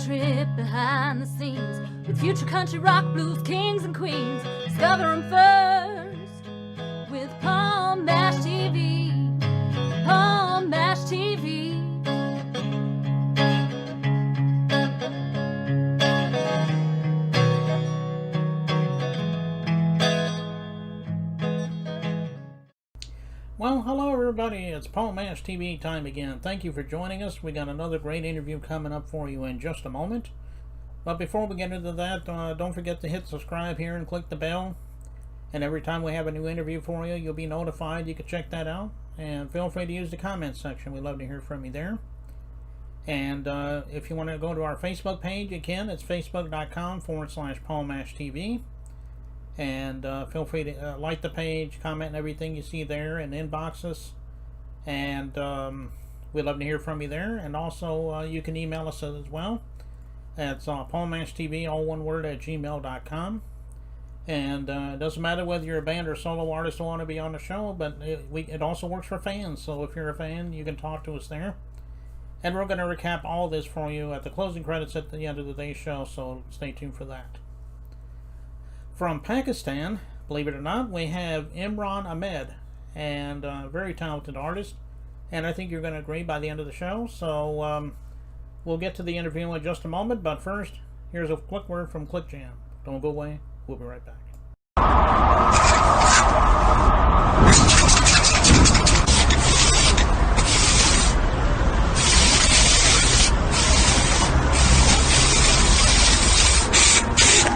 trip behind the scenes with future country rock blues kings and queens. Discover them first with Palm Mash TV. Palm Mash TV. Well, hello everybody. It's Palm Mash TV time again. Thank you for joining us. We got another great interview coming up for you in just a moment. But before we get into that, don't forget to hit subscribe here and click the bell. And every time we have a new interview for you, you'll be notified. You can check that out. And feel free to use the comments section. We'd love to hear from you there. And if you want to go to our Facebook page, you can. It's facebook.com/PalmMashTV. And feel free to like the page, comment on everything you see there, and inbox us. And we'd love to hear from you there. And also, you can email us as well. That's palmmashtv, all one word, at gmail.com. And it doesn't matter whether you're a band or solo artist who want to be on the show, but it also works for fans. So if you're a fan, you can talk to us there. And we're going to recap all this for you at the closing credits at the end of today's show, so stay tuned for that. From Pakistan, believe it or not, we have Imran Ahmed, and a very talented artist, and I think you're going to agree by the end of the show. So we'll get to the interview in just a moment, but first, here's a quick word from ClickJam. Don't go away, we'll be right back.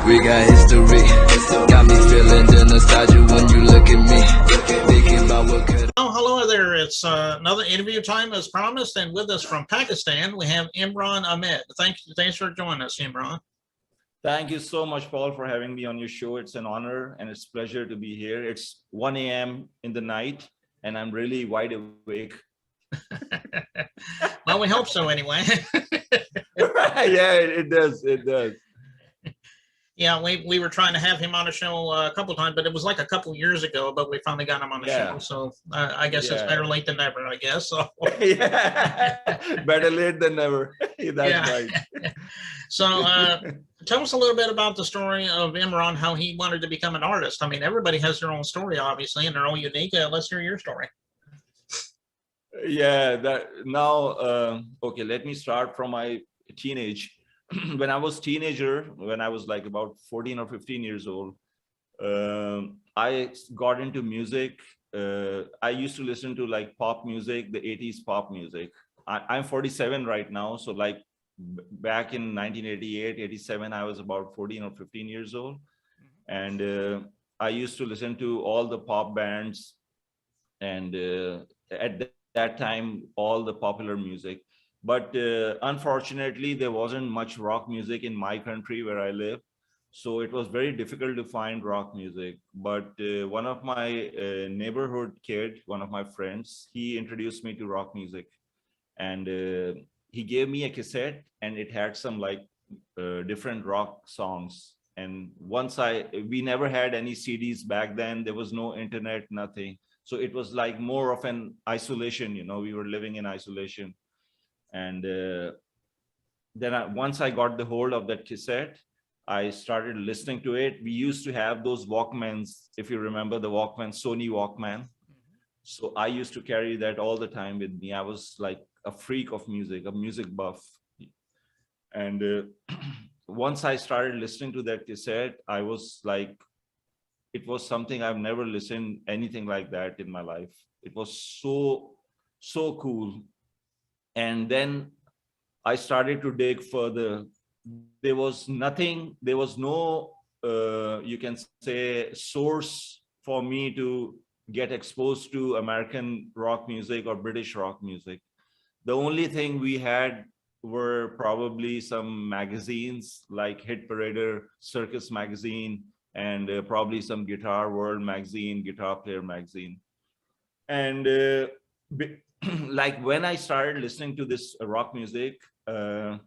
We got history, got me feeling the nostalgia when you look at me, thinking about what could. Oh, hello there. It's another interview time as promised, and with us from Pakistan, we have Imran Ahmed. Thanks for joining us, Imran. Thank you so much, Paul, for having me on your show. It's an honor and it's a pleasure to be here. It's 1 a.m. in the night, and I'm really wide awake. Well, we hope so anyway. Yeah, it does. It does. Yeah, we were trying to have him on a show a couple times, but it was like a couple years ago, but we finally got him on the show. So I guess it's better late than never, I guess. So. Yeah, better late than never. That's right. So tell us a little bit about the story of Imran, how he wanted to become an artist. I mean, everybody has their own story, obviously, and they're all unique. Let's hear your story. Yeah, okay, let me start from my teenage. When I was teenager, when I was like about 14 or 15 years old, I got into music. I used to listen to like pop music, the 80s pop music. I'm 47 right now. So like back in 1988, 87, I was about 14 or 15 years old. And I used to listen to all the pop bands. And at that time, all the popular music. But unfortunately, there wasn't much rock music in my country where I live. So it was very difficult to find rock music. But one of my neighborhood kid, one of my friends, he introduced me to rock music. And he gave me a cassette, and it had some like different rock songs. And we never had any CDs back then. There was no internet, nothing. So it was like more of an isolation, we were living in isolation. And then once I got the hold of that cassette, I started listening to it. We used to have those Walkmans, if you remember the Walkman, Sony Walkman. So I used to carry that all the time with me. I was like a freak of music, a music buff. And once I started listening to that cassette, I was like, it was something I've never listened anything like that in my life. It was so cool. And then I started to dig further. There was nothing, there was no, you can say, source for me to get exposed to American rock music or British rock music. The only thing we had were probably some magazines like Hit Parader, Circus Magazine, and probably some Guitar World magazine, Guitar Player magazine. And like when I started listening to this rock music, I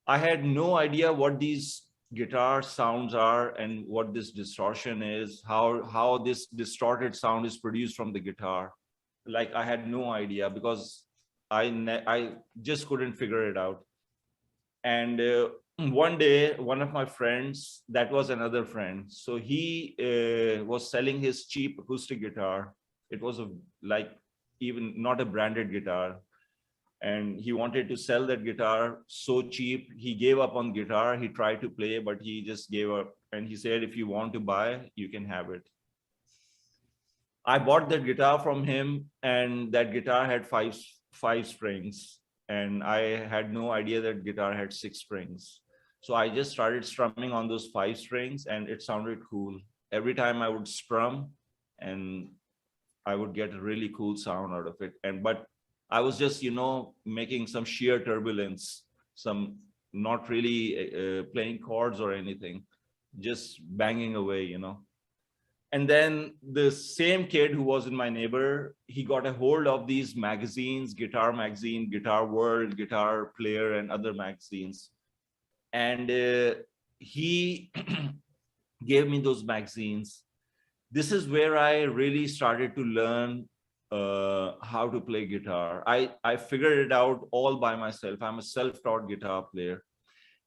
had no idea what these guitar sounds are and what this distortion is, how this distorted sound is produced from the guitar. Like I had no idea because I just couldn't figure it out. And one day, one of my friends, that was another friend, so he was selling his cheap acoustic guitar. It was a like even not a branded guitar, and he wanted to sell that guitar so cheap. He gave up on guitar. He tried to play, but he just gave up, and he said, if you want to buy, you can have it. I bought that guitar from him, and that guitar had five strings, and I had no idea that guitar had six strings. So I just started strumming on those five strings, and it sounded cool. Every time I would strum, and I would get a really cool sound out of it. And but I was just, making some sheer turbulence, some not really playing chords or anything, just banging away. And then the same kid who was in my neighbor, he got a hold of these magazines, Guitar Magazine, Guitar World, Guitar Player, and other magazines. And he gave me those magazines. This is where I really started to learn how to play guitar. I figured it out all by myself. I'm a self-taught guitar player.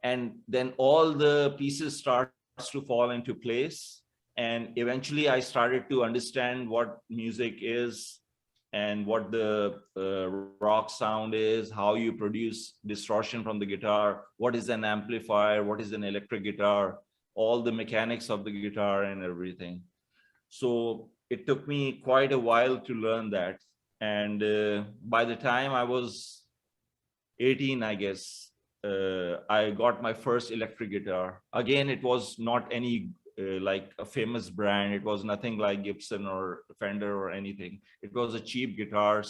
And then all the pieces starts to fall into place. And eventually I started to understand what music is and what the rock sound is, how you produce distortion from the guitar, what is an amplifier, what is an electric guitar, all the mechanics of the guitar and everything. So it took me quite a while to learn that. And by the time I was 18, I guess, I got my first electric guitar. Again, it was not any like a famous brand. It was nothing like Gibson or Fender or anything. It was a cheap guitar,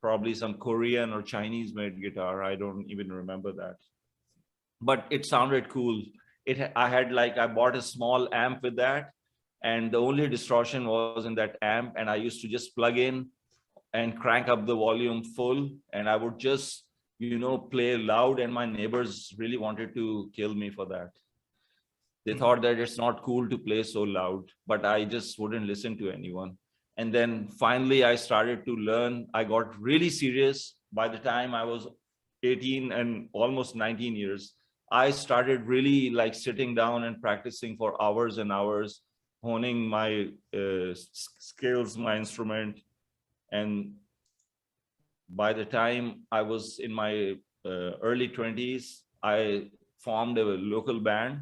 probably some Korean or Chinese made guitar. I don't even remember that. But it sounded cool. I bought a small amp with that, and the only distortion was in that amp, and I used to just plug in and crank up the volume full, and I would just play loud, and my neighbors really wanted to kill me for that. They thought that it's not cool to play so loud, but I just wouldn't listen to anyone. And then finally I started to learn. I got really serious. By the time I was 18 and almost 19 years, I started really like sitting down and practicing for hours and hours, honing my skills, my instrument. And by the time I was in my early 20s, I formed a local band,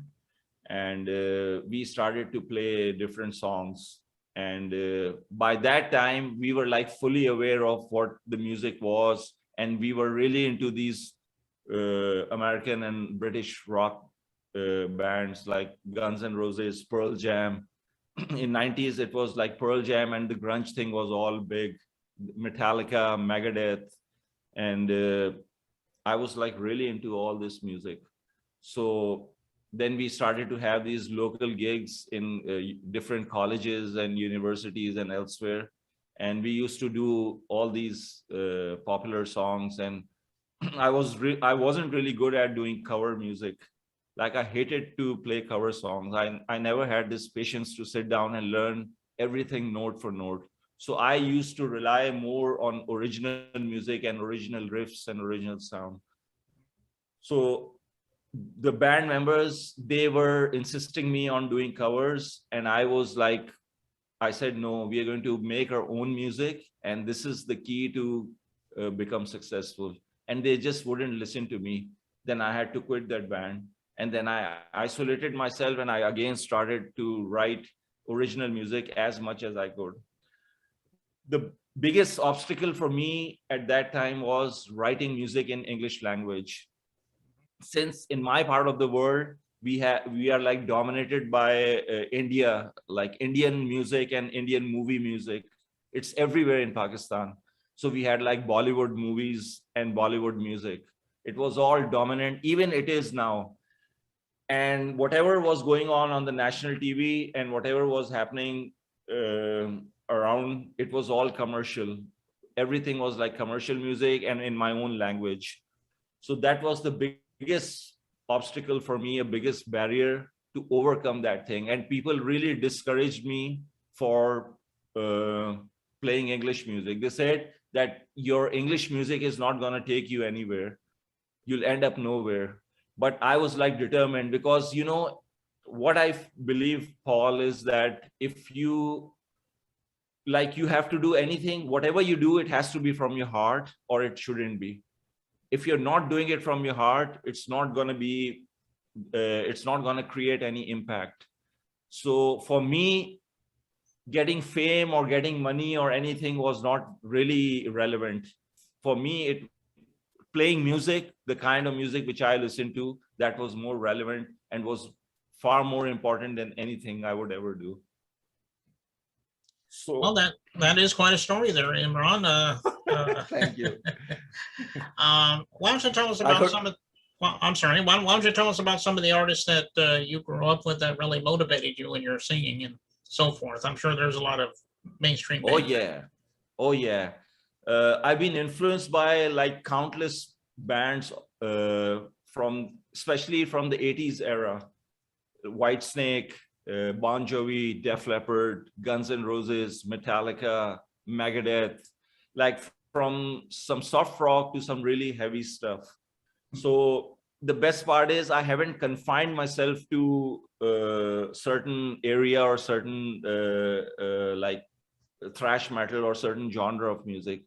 and we started to play different songs. And by that time, we were like fully aware of what the music was, and we were really into these American and British rock bands like Guns N' Roses, Pearl Jam. In 90s, it was like Pearl Jam, and the grunge thing was all big. Metallica, Megadeth, and I was like really into all this music. So then we started to have these local gigs in different colleges and universities and elsewhere, and we used to do all these popular songs. And I wasn't really good at doing cover music. Like I hated to play cover songs. I never had this patience to sit down and learn everything note for note. So I used to rely more on original music and original riffs and original sound. So the band members, they were insisting me on doing covers, and I was like, I said, no, we are going to make our own music, and this is the key to become successful. And they just wouldn't listen to me. Then I had to quit that band, and then I isolated myself, and I again started to write original music as much as I could. The biggest obstacle for me at that time was writing music in English language. Since in my part of the world, we are like dominated by India, like Indian music and Indian movie music. It's everywhere in Pakistan. So we had like Bollywood movies and Bollywood music. It was all dominant, even it is now. And whatever was going on the national TV and whatever was happening around, it was all commercial. Everything was like commercial music and in my own language. So that was the biggest obstacle for me, a biggest barrier to overcome that thing. And people really discouraged me for playing English music. They said that your English music is not going to take you anywhere. you'll end up nowhere. But I was like determined, because what I believe, Paul, is that if you like, you have to do anything, whatever you do, it has to be from your heart, or it shouldn't be. If you're not doing it from your heart, it's not going to be it's not going to create any impact. So for me, getting fame or getting money or anything was not really relevant. For me, playing music, the kind of music which I listen to, that was more relevant and was far more important than anything I would ever do. So, well, that is quite a story there, Imran. Thank you. Why don't you tell us about some of? Well, I'm sorry. Why don't you tell us about some of the artists that you grew up with that really motivated you in your singing and so forth? I'm sure there's a lot of mainstream. Oh yeah. I've been influenced by like countless bands especially from the 80s era. Whitesnake, Bon Jovi, Def Leppard, Guns N' Roses, Metallica, Megadeth, like from some soft rock to some really heavy stuff. So the best part is I haven't confined myself to a certain area or certain like thrash metal or certain genre of music.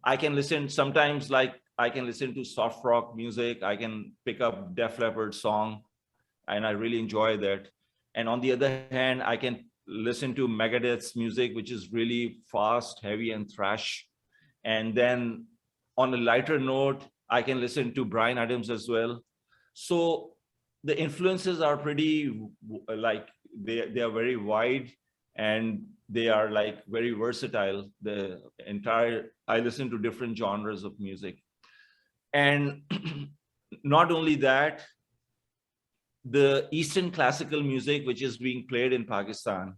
I can listen sometimes, like I can listen to soft rock music. I can pick up Def Leppard song, and I really enjoy that. And on the other hand, I can listen to Megadeth's music, which is really fast, heavy, and thrash. And then on a lighter note, I can listen to Bryan Adams as well. So the influences are pretty like they are very wide, and they are like very versatile. I listen to different genres of music. And not only that, the Eastern classical music, which is being played in Pakistan,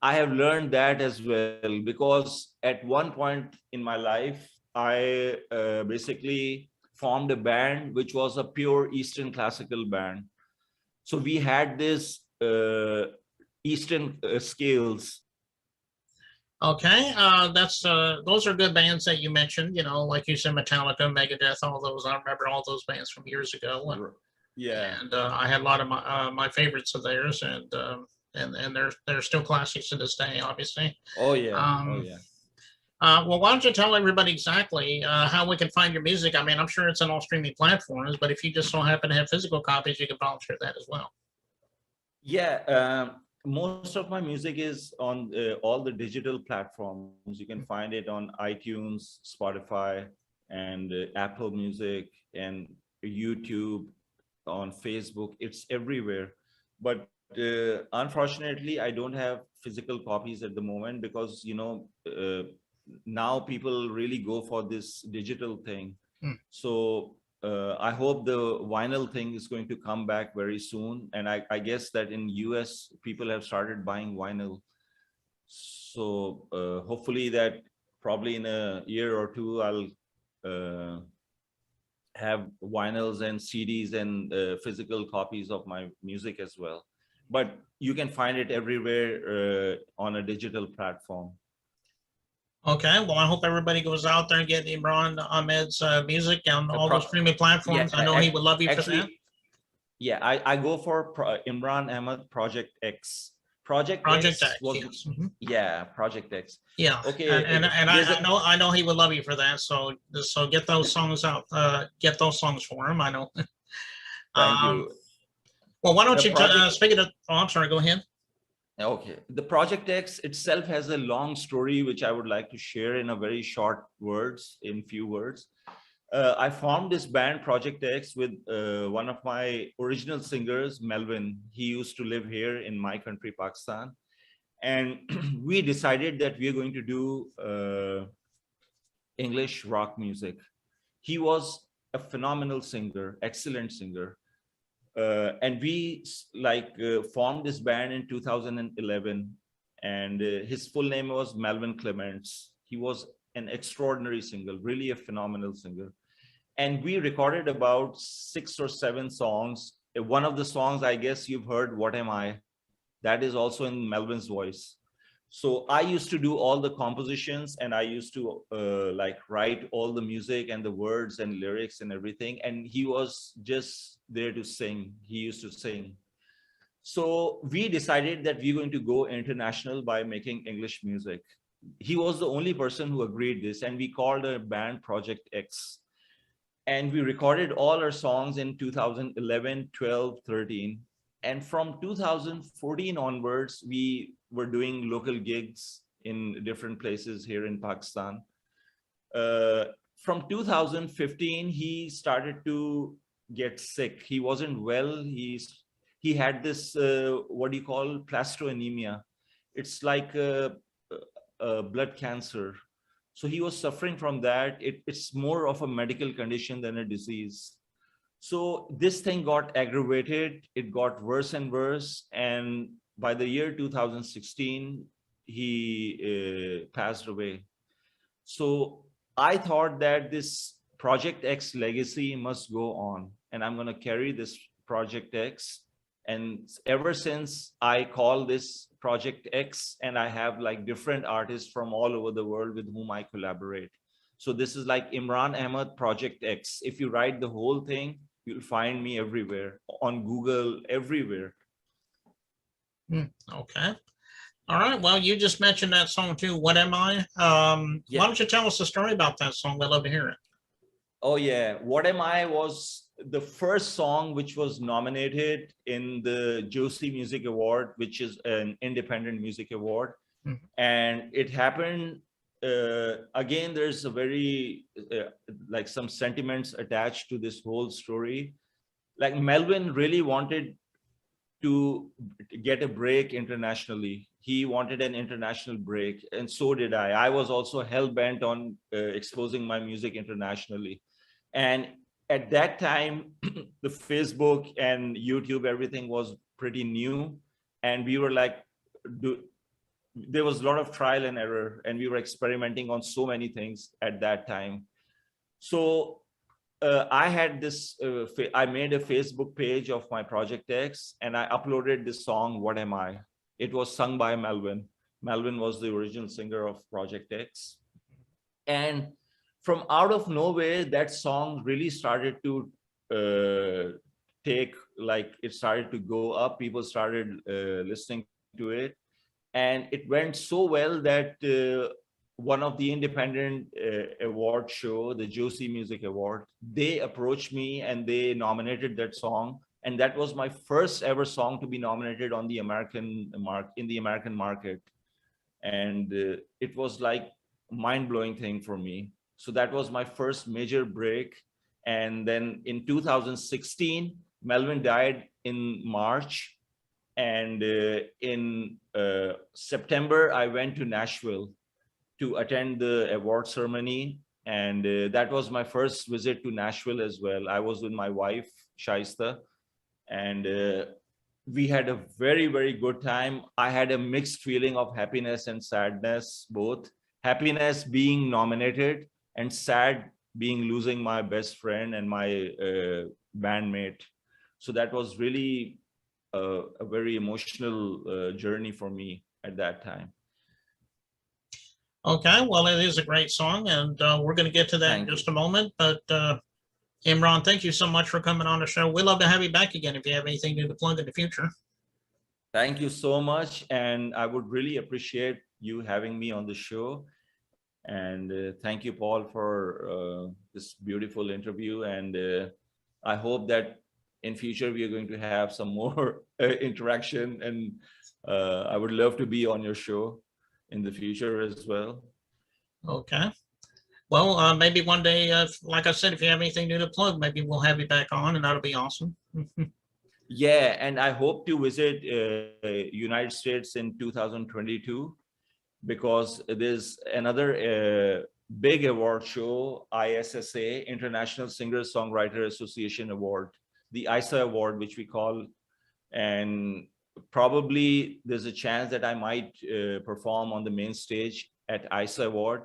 I have learned that as well, because at one point in my life, I basically formed a band which was a pure Eastern classical band. So we had this Eastern scales. Okay, those are good bands that you mentioned. Like you said, Metallica, Megadeth, all those. I remember all those bands from years ago. Yeah, and I had a lot of my favorites of theirs, and they're still classics to this day, obviously. Oh yeah. Well, why don't you tell everybody exactly how we can find your music? I mean, I'm sure it's on all streaming platforms, but if you just don't happen to have physical copies, you can volunteer that as well. Yeah, most of my music is on all the digital platforms. You can find it on iTunes, Spotify, and Apple Music, and YouTube, on Facebook. It's everywhere. But unfortunately, I don't have physical copies at the moment, because now people really go for this digital thing. So I hope the vinyl thing is going to come back very soon. And I guess that in US, people have started buying vinyl. So hopefully that probably in a year or two, I'll have vinyls and CDs and physical copies of my music as well. But you can find it everywhere on a digital platform. Okay, well, I hope everybody goes out there and get Imran Ahmed's music on all those streaming platforms. Yeah, I know he would love you for that. Yeah, I go for Imran Ahmed Project X. Project X was, yes. Yeah, Project X. Yeah. Okay. And I know he would love you for that. So get those songs out. Get those songs for him. I know. Thank you. Well, why don't you speaking of? Oh, I'm sorry. Go ahead. Okay. The Project X itself has a long story, which I would like to share in a very short words, in few words. I formed this band Project X with one of my original singers, Melvin. He used to live here in my country, Pakistan. And we decided that we are going to do English rock music. He was a phenomenal singer, excellent singer. And we formed this band in 2011. And his full name was Melvin Clements. He was an extraordinary singer, really a phenomenal singer. And we recorded about 6 or 7 songs. One of the songs, I guess you've heard, What Am I? That is also in Melvin's voice. So I used to do all the compositions, and I used to like write all the music and the words and lyrics and everything. And he was just there to sing. He used to sing. So we decided that we're going to go international by making English music. He was the only person who agreed this, and we called a band Project X. And we recorded all our songs in 2011, 12, 13. And from 2014 onwards, we were doing local gigs in different places here in Pakistan. From 2015, he started to get sick. He wasn't well. He had this, what do you call, plastoanemia. It's like a blood cancer. So he was suffering from that. It's more of a medical condition than a disease. So this thing got aggravated. It got worse and worse. And by the year 2016, he passed away. So I thought that this Project X legacy must go on, and I'm going to carry this Project X. And ever since, I call this Project X, and I have like different artists from all over the world with whom I collaborate. So this is like Imran Ahmed Project X. If you write the whole thing, you'll find me everywhere, on Google, everywhere. Okay. All right. Well, you just mentioned that song too. What Am I? Yeah. Why don't you tell us the story about that song? We'd love to hear it. Oh yeah, What Am I was the first song which was nominated in the Josie Music Award, which is an independent music award. Mhm. And it happened, again, there's a very, like some sentiments attached to this whole story. Like Melvin really wanted to get a break internationally. He wanted an international break, and so did I. I was also hell-bent on exposing my music internationally. And at that time, the Facebook and YouTube, everything was pretty new. And we were like, there was a lot of trial and error, and we were experimenting on so many things at that time. So I had this, I made a Facebook page of my Project X, and I uploaded this song, What Am I? It was sung by Melvin. Melvin was the original singer of Project X. And from out of nowhere, that song really started to it started to go up. People started listening to it. And it went so well that one of the independent award show, the Josie Music Award, they approached me and they nominated that song. And that was my first ever song to be nominated on the American market. And it was like mind-blowing thing for me. So that was my first major break. And then in 2016, Melvin died in March. And in September, I went to Nashville to attend the award ceremony. And that was my first visit to Nashville as well. I was with my wife, Shaista, and we had a very, very good time. I had a mixed feeling of happiness and sadness, both. Happiness being nominated, and sad being losing my best friend and my bandmate. So that was really a very emotional journey for me at that time. Okay, well, it is a great song, and we're going to get to that in just a moment. But Imran, thank you so much for coming on the show. We'd love to have you back again if you have anything to plug in the future. Thank you so much. And I would really appreciate you having me on the show. And thank you, Paul, for this beautiful interview. And I hope that in future, we are going to have some more interaction. And I would love to be on your show in the future as well. Okay. Well, maybe one day, like I said, if you have anything new to plug, maybe we'll have you back on, and that'll be awesome. Yeah, and I hope to visit United States in 2022, because there's another big award show, ISSA, International Singer-Songwriter Association Award, the ISA Award, which we call, and probably there's a chance that I might perform on the main stage at ISA Award.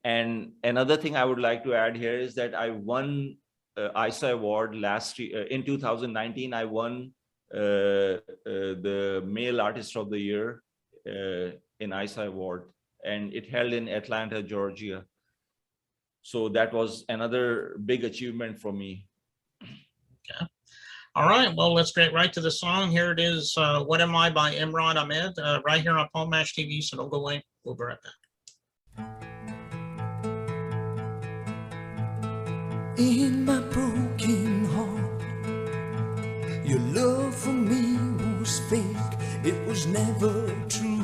And another thing I would like to add here is that I won ISA Award last year. In 2019, I won the Male Artist of the Year in ISA award, and it held in Atlanta, Georgia. So that was another big achievement for me. Okay. All right, well, let's get right to the song. Here it is, What Am I by Imran Ahmed, right here on Paul Mash TV, so don't go away. We'll be right back. In my broken heart, your love for me was fake, it was never true,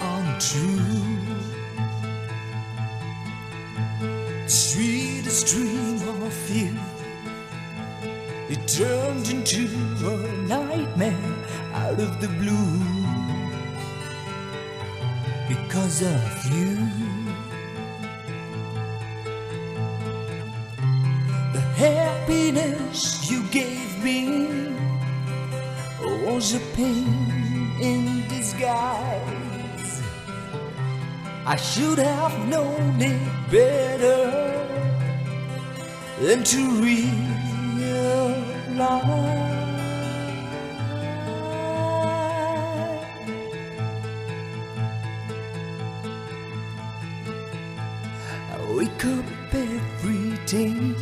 untrue. The sweetest dream of you, it turned into a nightmare out of the blue, because of you. Happiness you gave me was a pain in disguise. I should have known it better than to realize. I wake up every day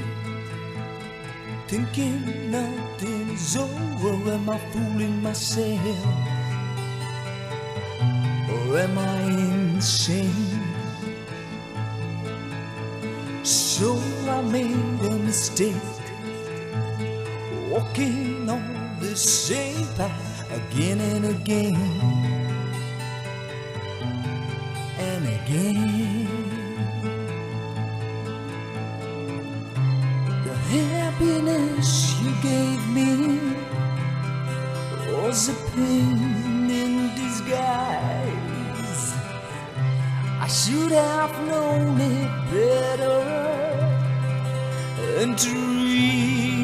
thinking nothing is over. Am I fooling myself, or am I insane? So I made a mistake, walking on the same path again and again and again. Happiness you gave me was a pain in disguise. I should have known it better than to realize.